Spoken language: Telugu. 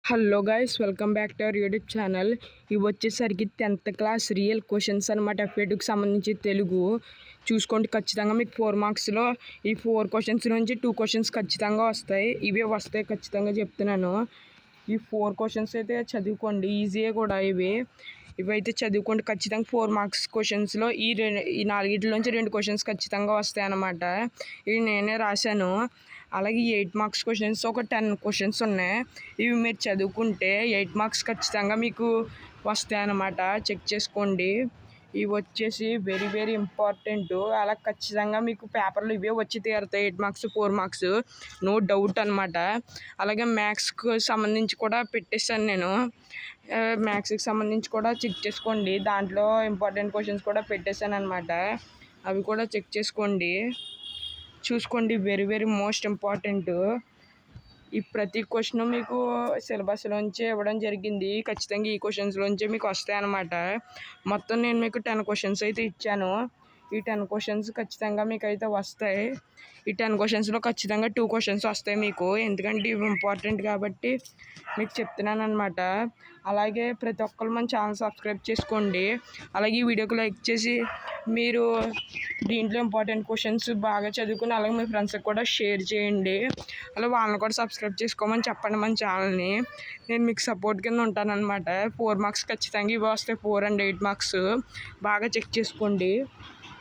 Hello guys, welcome back to our YouTube channel. ఇవి వచ్చేసరికి 10th క్లాస్ రియల్ క్వశ్చన్స్ అనమాట. ఎఫ్ఏటుకి సంబంధించి తెలుగు చూసుకోండి. ఖచ్చితంగా మీకు 4 మార్క్స్లో ఈ 4 క్వశ్చన్స్ నుంచి 2 క్వశ్చన్స్ ఖచ్చితంగా వస్తాయి. ఇవే వస్తాయి ఖచ్చితంగా చెప్తున్నాను. ఈ 4 క్వశ్చన్స్ అయితే చదువుకోండి, ఈజీయే కూడా. ఇవైతే చదువుకోండి ఖచ్చితంగా. 4 మార్క్స్ క్వశ్చన్స్లో ఈ 4 నుంచి 2 క్వశ్చన్స్ ఖచ్చితంగా వస్తాయి అన్నమాట. ఇవి నేనే రాశాను. అలాగే 8 మార్క్స్ క్వశ్చన్స్ ఒక 10 క్వశ్చన్స్ ఉన్నాయి. ఇవి మీరు చదువుకుంటే 8 మార్క్స్ ఖచ్చితంగా మీకు వస్తాయి అన్నమాట. చెక్ చేసుకోండి. ఇవి వచ్చేసి వెరీ వెరీ ఇంపార్టెంట్. అలా ఖచ్చితంగా మీకు పేపర్లు ఇవే వచ్చి తీరుతాయి. 8 మార్క్స్ 4 మార్క్స్ నో డౌట్ అనమాట. అలాగే మ్యాథ్స్కి సంబంధించి కూడా పెట్టేశాను నేను. మ్యాథ్స్కి సంబంధించి కూడా చెక్ చేసుకోండి. దాంట్లో ఇంపార్టెంట్ క్వశ్చన్స్ కూడా పెట్టేశాను అనమాట. అవి కూడా చెక్ చేసుకోండి, చూసుకోండి. Very very most important. ఈ ప్రతి క్వశ్చన్ మీకు సిలబస్లోంచే ఇవ్వడం జరిగింది. ఖచ్చితంగా ఈ క్వశ్చన్స్లోంచే మీకు వస్తాయి అన్నమాట. మొత్తం నేను మీకు 10 క్వశ్చన్స్ అయితే ఇచ్చాను. ఈ 10 క్వశ్చన్స్ ఖచ్చితంగా మీకు అయితే వస్తాయి. ఈ 10 క్వశ్చన్స్లో ఖచ్చితంగా 2 క్వశ్చన్స్ వస్తాయి మీకు, ఎందుకంటే ఇవి ఇంపార్టెంట్ కాబట్టి మీకు చెప్తున్నాను అనమాట. అలాగే ప్రతి ఒక్కరు మన ఛానల్ సబ్స్క్రైబ్ చేసుకోండి. అలాగే ఈ వీడియోకి లైక్ చేసి మీరు దీంట్లో ఇంపార్టెంట్ క్వశ్చన్స్ బాగా చదువుకుని అలాగే మీ ఫ్రెండ్స్కి కూడా షేర్ చేయండి. అలా వాళ్ళని కూడా సబ్స్క్రైబ్ చేసుకోమని చెప్పండి మన ఛానల్ని. నేను మీకు సపోర్ట్ కింద ఉంటానన్నమాట. 4 మార్క్స్ ఖచ్చితంగా ఇవి వస్తాయి. 4 and 8 మార్క్స్ బాగా చెక్ చేసుకోండి.